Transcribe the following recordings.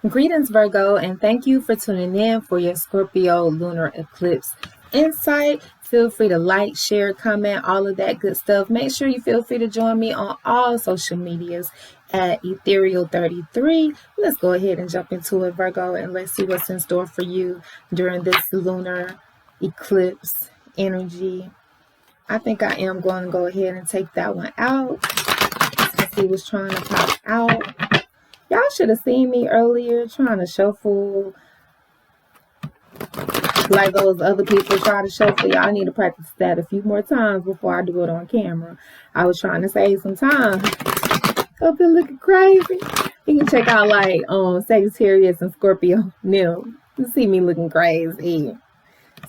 Greetings, Virgo, and thank you for tuning in for your Scorpio Lunar Eclipse insight. Feel free to like, share, comment, all of that good stuff. Make sure you feel free to join me on all social medias at Ethereal33. Let's go ahead and jump into it, Virgo, and let's see what's in store for you during this lunar eclipse energy. I think I am going to go ahead and take that one out. Let's see what's trying to pop out. Y'all should have seen me earlier trying to shuffle like those other people try to shuffle. Y'all need to practice that a few more times before I do it on camera. I was trying to save some time. Up here looking crazy. You can check out like Sagittarius and Scorpio Nil. You see me looking crazy.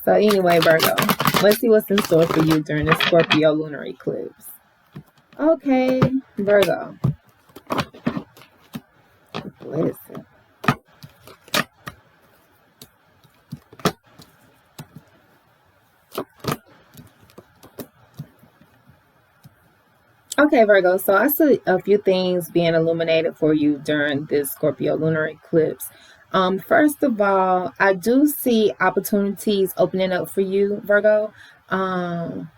So anyway, Virgo, let's see what's in store for you during this Scorpio lunar eclipse. Okay, Virgo. Listen. Okay, Virgo, so I see a few things being illuminated for you during this Scorpio lunar eclipse. First of all, I do see opportunities opening up for you, Virgo.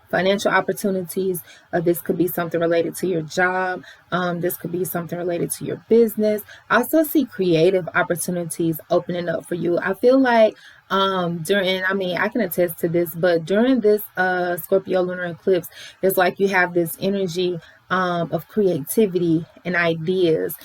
Financial opportunities. This could be something related to your job. This could be something related to your business. I also see creative opportunities opening up for you. I feel like I can attest to this, but during this Scorpio lunar eclipse, it's like you have this energy of creativity and ideas.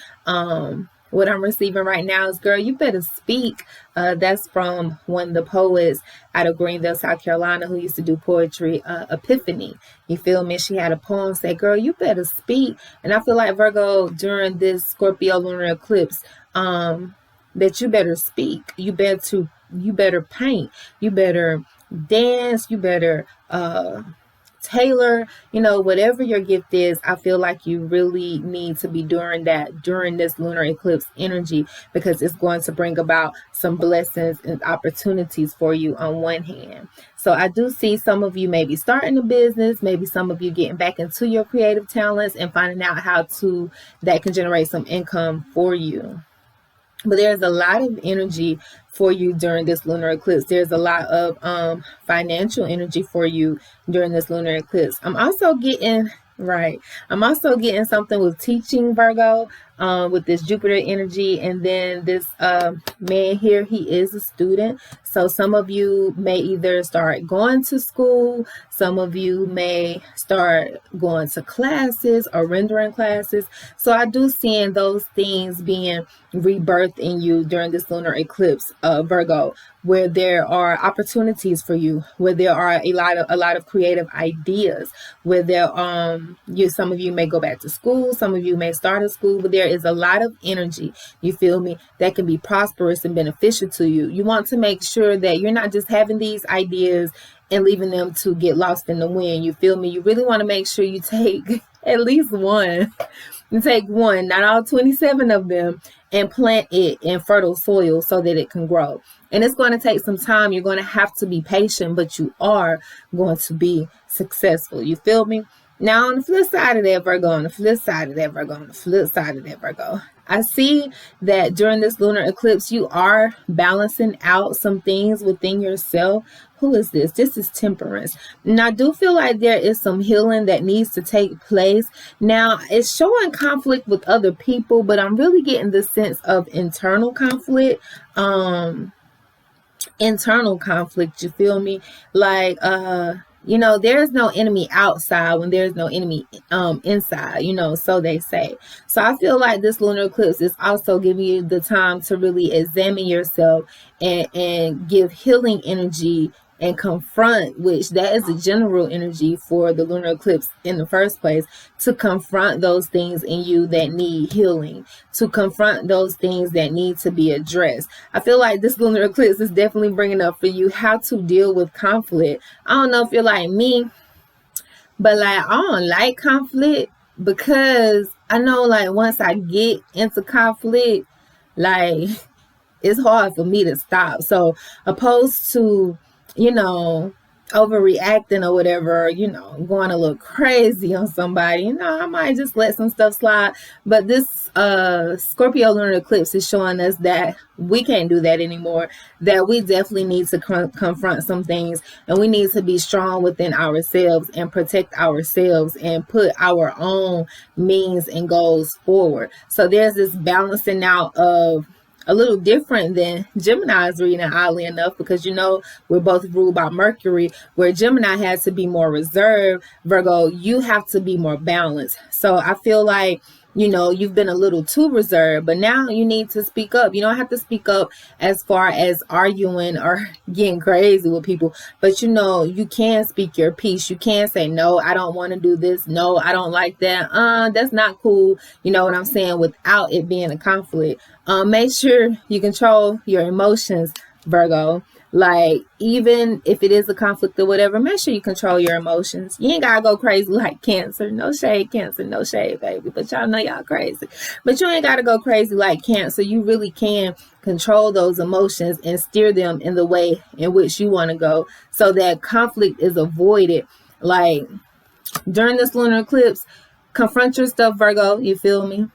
What I'm receiving right now is, girl, you better speak. That's from one of the poets out of Greenville, South Carolina, who used to do poetry, Epiphany. You feel me? She had a poem say, girl, you better speak. And I feel like, Virgo, during this Scorpio lunar eclipse, that you better speak. You better paint. You better dance. You better tailor, whatever your gift is. I feel like you really need to be doing that during this lunar eclipse energy, because it's going to bring about some blessings and opportunities for you on one hand. So I do see some of you maybe starting a business, maybe some of you getting back into your creative talents and finding out how that can generate some income for you. But there's a lot of energy for you during this lunar eclipse. There's a lot of financial energy for you during this lunar eclipse. I'm also getting something with teaching, Virgo, with this Jupiter energy. And then this man here, he is a student. So some of you may either start going to school, some of you may start going to classes or rendering classes. So I do see those things being rebirthed in you during this lunar eclipse, Virgo, where there are opportunities for you, where there are a lot of creative ideas, where some of you may go back to school, some of you may start a school, but there is a lot of energy, you feel me, that can be prosperous and beneficial to you. You want to make sure that you're not just having these ideas and leaving them to get lost in the wind, you feel me? You really want to make sure you take at least one. You take one, not all 27 of them, and plant it in fertile soil so that it can grow. And it's going to take some time. You're going to have to be patient, but you are going to be successful. You feel me? Now, on the flip side of that, Virgo, I see that during this lunar eclipse, you are balancing out some things within yourself. Who is this? This is Temperance. And I do feel like there is some healing that needs to take place. Now, it's showing conflict with other people, but I'm really getting the sense of internal conflict. You feel me? Like, there's no enemy outside when there's no enemy inside, so they say. So I feel like this lunar eclipse is also giving you the time to really examine yourself and give healing energy and confront, which that is a general energy for the lunar eclipse in the first place, to confront those things in you that need healing, to confront those things that need to be addressed. I feel like this lunar eclipse is definitely bringing up for you how to deal with conflict. I don't know if you're like me, but like, I don't like conflict, because I know like once I get into conflict, like it's hard for me to stop. So opposed to overreacting or whatever, going a little crazy on somebody, I might just let some stuff slide. But this Scorpio lunar eclipse is showing us that we can't do that anymore, that we definitely need to confront some things, and we need to be strong within ourselves and protect ourselves and put our own means and goals forward. So there's this balancing out of a little different than Gemini's reading, oddly enough, because we're both ruled by Mercury, where Gemini has to be more reserved. Virgo, you have to be more balanced. So I feel like you've been a little too reserved, but now you need to speak up. You don't have to speak up as far as arguing or getting crazy with people, but you can speak your piece. You can say, no, I don't want to do this. No, I don't like that. That's not cool. You know what I'm saying? Without it being a conflict. Make sure you control your emotions, Virgo. Like, even if it is a conflict or whatever, make sure you control your emotions. You ain't gotta go crazy like Cancer. No shade, Cancer. No shade, baby. But y'all know y'all crazy. But you ain't gotta go crazy like Cancer. You really can control those emotions and steer them in the way in which you want to go, so that conflict is avoided. Like, during this lunar eclipse, confront your stuff, Virgo. You feel me?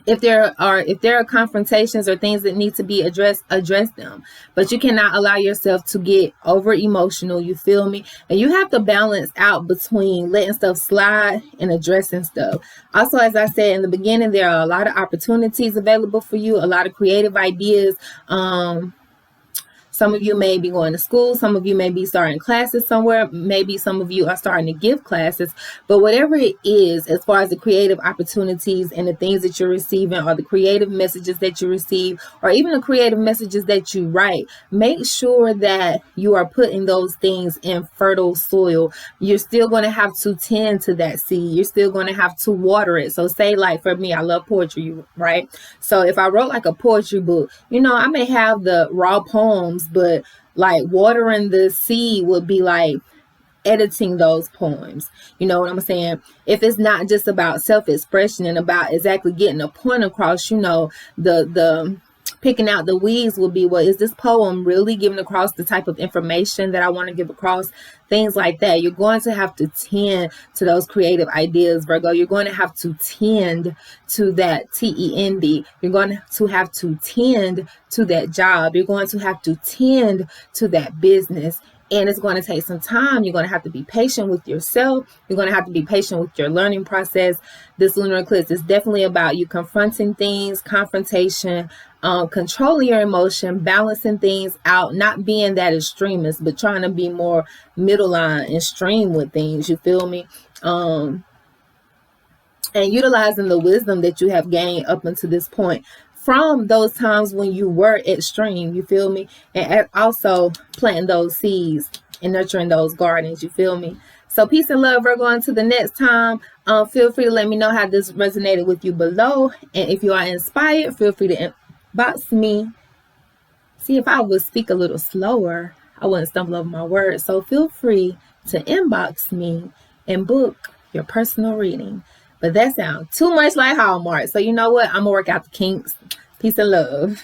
If there are confrontations or things that need to be addressed, address them. But you cannot allow yourself to get over emotional. You feel me? And you have to balance out between letting stuff slide and addressing stuff. Also, as I said in the beginning, there are a lot of opportunities available for you, a lot of creative ideas. Some of you may be going to school. Some of you may be starting classes somewhere. Maybe some of you are starting to give classes. But whatever it is, as far as the creative opportunities and the things that you're receiving, or the creative messages that you receive, or even the creative messages that you write, make sure that you are putting those things in fertile soil. You're still going to have to tend to that seed. You're still going to have to water it. So say, like, for me, I love poetry, right? So if I wrote like a poetry book, I may have the raw poems, but like watering the seed would be like editing those poems. You know what I'm saying? If it's not just about self-expression and about exactly getting a point across, the picking out the weeds will be, well, is this poem really giving across the type of information that I want to give across? Things like that. You're going to have to tend to those creative ideas, Virgo. You're going to have to tend to that TEND. You're going to have to tend to that job. You're going to have to tend to that business. And it's going to take some time. You're going to have to be patient with yourself. You're going to have to be patient with your learning process. This lunar eclipse is definitely about you confronting things, confrontation, controlling your emotion, balancing things out, not being that extremist, but trying to be more middle line and stream with things. You feel me? And utilizing the wisdom that you have gained up until this point from those times when you were extreme, you feel me? And also planting those seeds and nurturing those gardens, you feel me? So peace and love, Virgo. Until the next time, feel free to let me know how this resonated with you below. And if you are inspired, feel free to inbox me. See, if I would speak a little slower, I wouldn't stumble over my words. So feel free to inbox me and book your personal reading. But that sounds too much like Hallmark. So you know what? I'm going to work out the kinks. Peace and love.